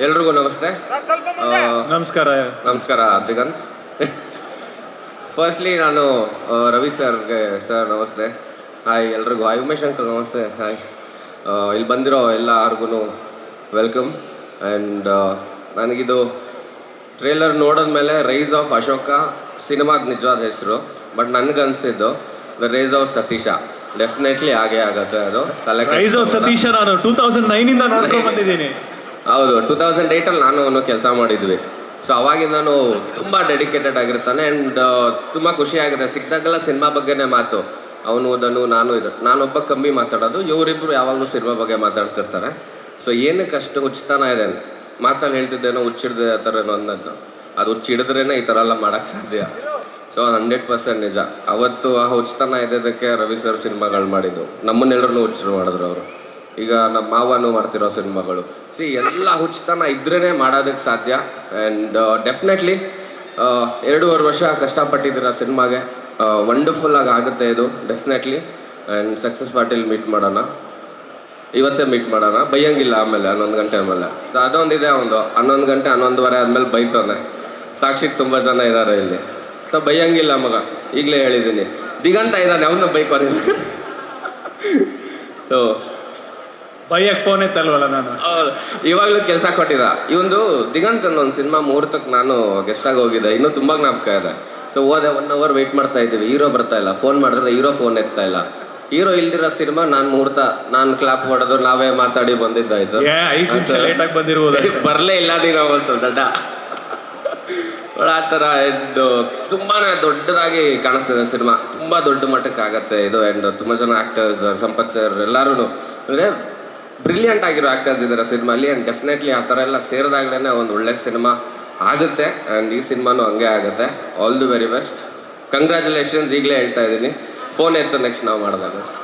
ಎಲ್ರಿಗೂ ನಮಸ್ತೆ. ನಮಸ್ಕಾರ. ನಮಸ್ಕಾರ ದಿಗಂತ್. ಫಸ್ಟ್ಲಿ ನಾನು ರವಿ ಸರ್ಗೆ ಸರ್ ನಮಸ್ತೆ. ಹಾಯ್ ಎಲ್ರಿಗೂ. ಹಾಯ್ ಉಮೇಶ್ ಅಂಕಲ್ ನಮಸ್ತೆ. ಹಾಯ್. ಇಲ್ಲಿ ಬಂದಿರೋ ಎಲ್ಲರಿಗೂ ವೆಲ್ಕಮ್. ಆ್ಯಂಡ್ ನನಗಿದು ಟ್ರೇಲರ್ ನೋಡಿದ್ಮೇಲೆ ರೈಸ್ ಆಫ್ ಅಶೋಕ ಸಿನಿಮಾದ ನಿಜವಾದ ಹೆಸರು. ಬಟ್ ನನಗನ್ಸಿದ್ದು the rise of Satish. Definitely ಆಗೇ ಆಗತ್ತೆ ಅದು. ರೈಸ್ ಆಫ್ ಸತೀಶ ನಾನು 2009 ನೋಡ್ಕೊಂಡು ಬಂದಿದ್ದೀನಿ. ಹೌದು, 2008 ನಾನು ಕೆಲಸ ಮಾಡಿದ್ವಿ. ಸೊ ಅವಾಗಿಂದನೂ ತುಂಬ ಡೆಡಿಕೇಟೆಡ್ ಆಗಿರ್ತಾನೆ. ಆ್ಯಂಡ್ ತುಂಬ ಖುಷಿ ಆಗುತ್ತೆ ಸಿಕ್ಕಿದಾಗೆಲ್ಲ ಸಿನಿಮಾ ಬಗ್ಗೆನೇ ಮಾತು. ಅವನು ಓದನು ನಾನೊಬ್ಬ ಕಮ್ಮಿ ಮಾತಾಡೋದು, ಇವರಿಬ್ಬರು ಯಾವಾಗಲೂ ಸಿನಿಮಾ ಬಗ್ಗೆ ಮಾತಾಡ್ತಿರ್ತಾರೆ. ಸೊ ಏನಕ್ಕೆ ಅಷ್ಟು ಹುಚ್ಚತನ ಇದೆ, ಮಾತಲ್ಲಿ ಹೇಳ್ತಿದ್ದೇನೋ ಹುಚ್ಚಿಡ್ದೆ ಆ ಥರ ಅನ್ನೋದು. ಅದು ಹುಚ್ಚಿಡಿದ್ರೇ ಈ ಥರ ಎಲ್ಲ ಮಾಡೋಕ್ಕೆ ಸಾಧ್ಯ. ಸೊ 100% ನಿಜ. ಅವತ್ತು ಆ ಹುಚ್ಚತನ ಇದ್ದದಕ್ಕೆ ರವಿ ಸರ್ ಸಿನಿಮಾಗಳು ಮಾಡಿದ್ದು. ನಮ್ಮನ್ನೆಲ್ಲರೂ ಹುಚ್ಚರು ಮಾಡಿದ್ರು ಅವರು. ಈಗ ನಮ್ಮ ಮಾವನು ಮಾಡ್ತಿರೋ ಸಿನಿಮಾಗಳು ಎಲ್ಲ ಹುಚ್ಚತನ ಇದ್ರೇ ಮಾಡೋದಕ್ಕೆ ಸಾಧ್ಯ. ಆ್ಯಂಡ್ ಡೆಫಿನೆಟ್ಲಿ 2.5 ವರ್ಷ ಕಷ್ಟಪಟ್ಟಿದ್ದೀರ ಸಿನಿಮಾಗೆ. ವಂಡರ್ಫುಲ್ಲಾಗಿ ಆಗುತ್ತೆ ಇದು ಡೆಫಿನೆಟ್ಲಿ. ಆ್ಯಂಡ್ ಸಕ್ಸಸ್ ಪಾರ್ಟಿಲಿ ಮೀಟ್ ಮಾಡೋಣ, ಇವತ್ತೇ ಮೀಟ್ ಮಾಡೋಣ. ಬೈಯಂಗಿಲ್ಲ ಆಮೇಲೆ 11 ಗಂಟೆ ಆಮೇಲೆ. ಸೊ ಅದೊಂದಿದೆ. ಒಂದು 11 ಗಂಟೆ 11:30 ಆದಮೇಲೆ ಬೈತಾನೆ. ಸಾಕ್ಷಿಗೆ ತುಂಬ ಜನ ಇದ್ದಾರೆ ಇಲ್ಲಿ. ಸೊ ಬೈಯಂಗಿಲ್ಲ ಮಗ, ಈಗಲೇ ಹೇಳಿದ್ದೀನಿ. ದಿಗಂತ ಇದ್ದಾನೆ, ಅವನು ಬೈಕೋದಿಲ್ಲ. ಸೊ ಬೈಯಕ್ಕೆ ಫೋನ್ ಎತ್ತಲ್ವಲ್ಲ ನಾನು. ಹೌದು, ಇವಾಗಲೂ ಕೆಲಸ ಕೊಟ್ಟಿದ್ದ ಇವಂದು ದಿಗಂತ್ ಅನ್ನೋ ಒಂದು ಸಿನಿಮಾ ಮುಹೂರ್ತಕ್ಕೆ ನಾನು ಗೆಸ್ಟಾಗಿ ಹೋಗಿದ್ದೆ. ಇನ್ನೂ ತುಂಬ ಜ್ಞಾಪಕ ಇದೆ. ಸೊ ಹೋದೆ, 1 hour ವೆಯ್ಟ್ ಮಾಡ್ತಾ ಇದ್ದೀವಿ. ಹೀರೋ ಬರ್ತಾ ಇಲ್ಲ. ಫೋನ್ ಮಾಡಿದ್ರೆ ಹೀರೋ ಫೋನ್ ಎತ್ತಾ ಇಲ್ಲ. ಹೀರೋ ಇಲ್ದಿರೋ ಸಿನಿಮಾ. ನಾನು ಕ್ಲಾಪ್ ಹೊಡೆದು ನಾವೇ ಮಾತಾಡಿ ಬಂದಿದ್ದಾಯ್ತು. 5 ನಿಮಿಷ ಲೇಟಾಗಿ ಬಂದಿರ್ಬೋದು. ಬರಲೇ ಇಲ್ಲ ನೀನು ಬಂತು ದಡ್ಡ. ಆ ಥರ ಇದು ತುಂಬಾ ದೊಡ್ಡದಾಗಿ ಕಾಣಿಸ್ತಿದೆ ಸಿನಿಮಾ. ತುಂಬ ದೊಡ್ಡ ಮಟ್ಟಕ್ಕೆ ಆಗತ್ತೆ ಇದು. ಆ್ಯಂಡ್ ತುಂಬ ಜನ ಆ್ಯಕ್ಟರ್ಸ್, ಸಂಪತ್ ಸರ್ ಎಲ್ಲರೂ ಅಂದರೆ ಬ್ರಿಲಿಯಂಟ್ ಆಗಿರೋ ಆ್ಯಕ್ಟರ್ಸ್ ಇದ್ದಾರೆ ಸಿನಿಮಾಲಿ. ಆ್ಯಂಡ್ ಡೆಫಿನೆಟ್ಲಿ ಆ ಥರ ಎಲ್ಲ ಸೇರಿದಾಗಲೇ ಒಂದು ಒಳ್ಳೆ ಸಿನಿಮಾ ಆಗುತ್ತೆ. ಆ್ಯಂಡ್ ಈ ಸಿನಿಮಾನು ಹಂಗೆ ಆಗುತ್ತೆ. All the very best. Congratulations. ಈಗಲೇ ಹೇಳ್ತಾ ಇದ್ದೀನಿ. ಫೋನ್ ಎತ್ತು ನೆಕ್ಸ್ಟ್ ನಾವು ಮಾಡಿದಾಗ ಅಷ್ಟೇ.